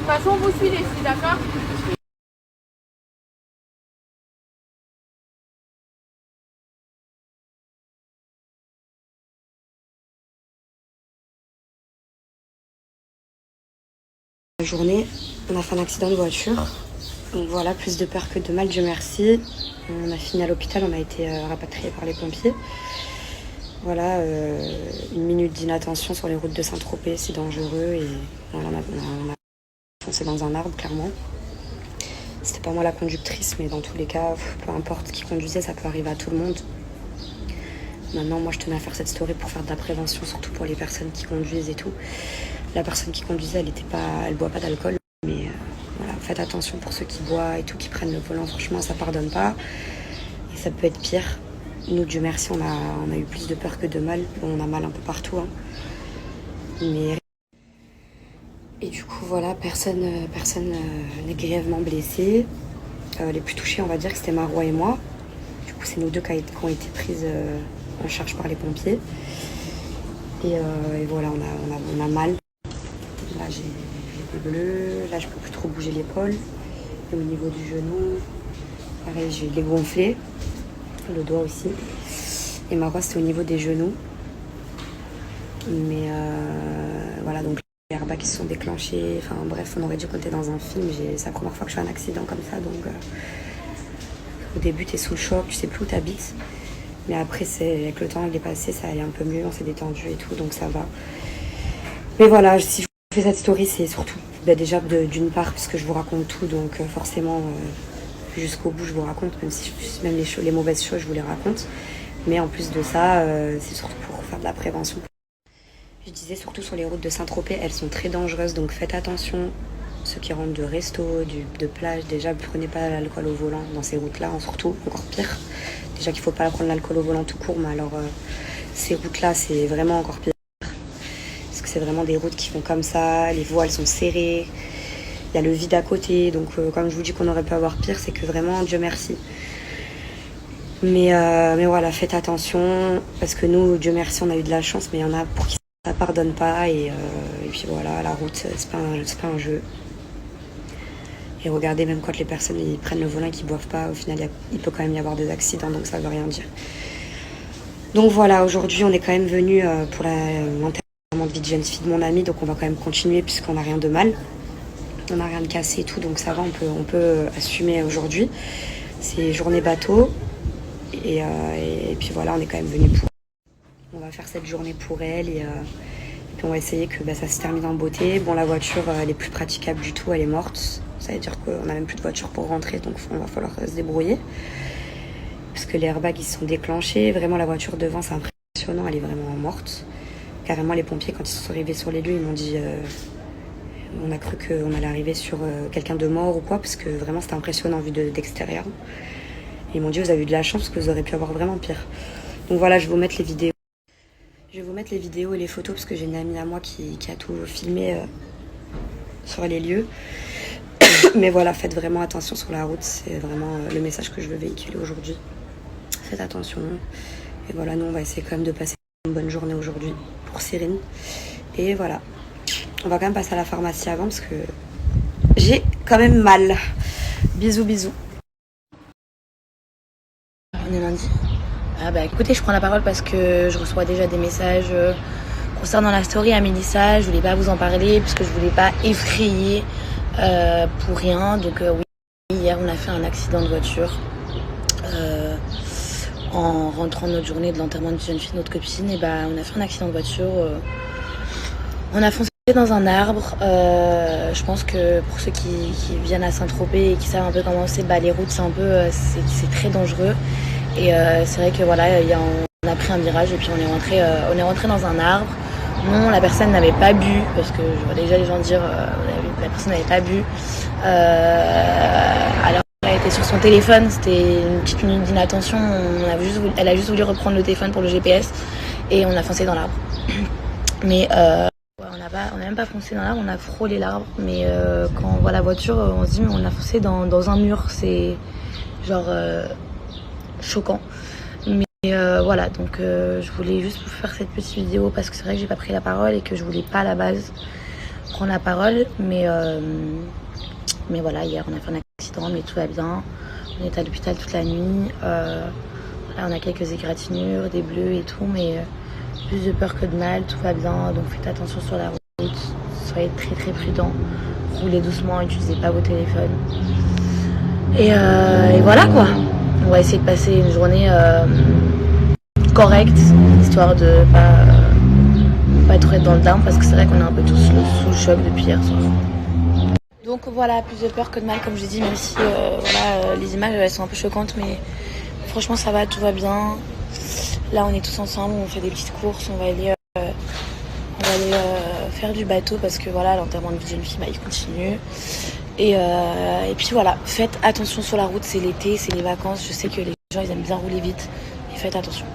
façon, vous suivez ici, d'accord? La journée, on a fait un accident de voiture. Donc voilà, plus de peur que de mal, Dieu merci. On a fini à l'hôpital, on a été rapatriés par les pompiers. Voilà, une minute d'inattention sur les routes de Saint-Tropez, c'est dangereux et voilà, on a foncé dans un arbre, clairement. C'était pas moi la conductrice, mais dans tous les cas, peu importe qui conduisait, ça peut arriver à tout le monde. Maintenant, moi, je tenais à faire cette story pour faire de la prévention, surtout pour les personnes qui conduisent et tout. La personne qui conduisait, elle boit pas d'alcool, mais voilà, faites attention pour ceux qui boivent et tout, qui prennent le volant. Franchement, ça pardonne pas et ça peut être pire. Nous, Dieu merci, on a eu plus de peur que de mal. Bon, on a mal un peu partout, hein. Mais et du coup, voilà, personne n'est grièvement blessé. Les plus touchés, on va dire que c'était Marois et moi. Du coup, c'est nous deux qui ont été prises en charge par les pompiers. Et voilà, on a mal. Là, j'ai des bleus. Là, je peux plus trop bouger l'épaule. Et au niveau du genou, pareil, j'ai les gonflés. Le doigt aussi. Et Marois, c'était au niveau des genoux. Mais voilà, donc les airbags qui se sont déclenchés. Enfin bref, on aurait dit qu'on était dans un film. C'est la première fois que je fais un accident comme ça. Donc au début, tu es sous le choc, tu sais plus où tu habites. Mais après, avec le temps, il est passé, ça allait un peu mieux, on s'est détendu et tout, donc ça va. Mais voilà, si je vous fais cette story, c'est surtout déjà d'une part, puisque je vous raconte tout, donc forcément, jusqu'au bout, je vous raconte, même si même les mauvaises choses, je vous les raconte. Mais en plus de ça, c'est surtout pour faire de la prévention. Je disais surtout sur les routes de Saint-Tropez, elles sont très dangereuses, donc faites attention. Ceux qui rentrent de resto, de plage, déjà, prenez pas l'alcool au volant dans ces routes-là, surtout, encore pire. Déjà qu'il faut pas prendre l'alcool au volant tout court, mais alors ces routes-là, c'est vraiment encore pire. Parce que c'est vraiment des routes qui font comme ça, les voies, elles sont serrées. Il y a le vide à côté, donc comme je vous dis qu'on aurait pu avoir pire, c'est que vraiment, Dieu merci. Mais voilà, faites attention, parce que nous, Dieu merci, on a eu de la chance, mais il y en a pour qui ça pardonne pas. Et puis voilà, la route, c'est pas un jeu. Et regardez, même quand les personnes ils prennent le volant et qu'ils boivent pas, au final, il peut quand même y avoir des accidents, donc ça veut rien dire. Donc voilà, aujourd'hui, on est quand même venu pour l'enterrement de vie de jeune fille de mon ami, donc on va quand même continuer puisqu'on n'a rien de mal. On n'a rien de cassé et tout, donc ça va, on peut assumer aujourd'hui. C'est journée bateau. Et puis voilà, on est quand même venu pour... On va faire cette journée pour elle et puis on va essayer que ça se termine en beauté. Bon, la voiture, elle est plus praticable du tout, elle est morte. Ça veut dire qu'on n'a même plus de voiture pour rentrer, donc on va falloir se débrouiller. Parce que les airbags, ils se sont déclenchés. Vraiment, la voiture devant, c'est impressionnant, elle est vraiment morte. Carrément, les pompiers, quand ils sont arrivés sur les lieux, ils m'ont dit... on a cru qu'on allait arriver sur quelqu'un de mort ou quoi, parce que vraiment, c'était impressionnant vu d'extérieur. Et ils m'ont dit, vous avez eu de la chance, parce que vous auriez pu avoir vraiment pire. Donc voilà, je vais vous mettre les vidéos. Je vais vous mettre les vidéos et les photos, parce que j'ai une amie à moi qui a tout filmé sur les lieux. Mais voilà, faites vraiment attention sur la route, c'est vraiment le message que je veux véhiculer aujourd'hui. Faites attention. Et voilà, nous on va essayer quand même de passer une bonne journée aujourd'hui pour Cyrine. Et voilà, on va quand même passer à la pharmacie avant parce que j'ai quand même mal. Bisous, bisous. On est lundi. Écoutez, je prends la parole parce que je reçois déjà des messages concernant la story à Mélissa. Je voulais pas vous en parler puisque je voulais pas effrayer pour rien. Donc oui, hier on a fait un accident de voiture en rentrant de notre journée de l'enterrement d'une jeune fille, notre copine. Et on a fait un accident de voiture. On a foncé dans un arbre. Je pense que pour ceux qui viennent à Saint-Tropez et qui savent un peu comment c'est, les routes c'est un peu c'est très dangereux. Et c'est vrai que voilà, on a pris un virage et puis on est rentré dans un arbre. Non, la personne n'avait pas bu, parce que je vois déjà les gens dire la personne n'avait pas bu. Alors elle était sur son téléphone, c'était une petite minute d'inattention. Elle a juste voulu reprendre le téléphone pour le GPS et on a foncé dans l'arbre. Mais on n'a même pas foncé dans l'arbre, on a frôlé l'arbre. Mais quand on voit la voiture, on se dit mais on a foncé dans un mur, c'est genre choquant. Mais voilà, donc je voulais juste vous faire cette petite vidéo parce que c'est vrai que j'ai pas pris la parole et que je voulais pas à la base prendre la parole, mais voilà, hier on a fait un accident, mais tout va bien. On est à l'hôpital toute la nuit. Là, on a quelques égratignures, des bleus et tout, mais plus de peur que de mal, tout va bien. Donc faites attention sur la route, soyez très très prudents, roulez doucement, n'utilisez pas vos téléphones. Et voilà quoi. On va essayer de passer une journée correcte, histoire de pas trop être dans le down, parce que c'est vrai qu'on est un peu tous sous le choc depuis hier soir. Donc voilà, plus de peur que de mal, comme je dis, même si les images elles sont un peu choquantes, mais franchement ça va, tout va bien. Là on est tous ensemble, on fait des petites courses, on va aller faire du bateau parce que voilà, l'enterrement de vie d'une fille, il continue. Et puis voilà, faites attention sur la route, c'est l'été, c'est les vacances, je sais que les gens ils aiment bien rouler vite, et faites attention.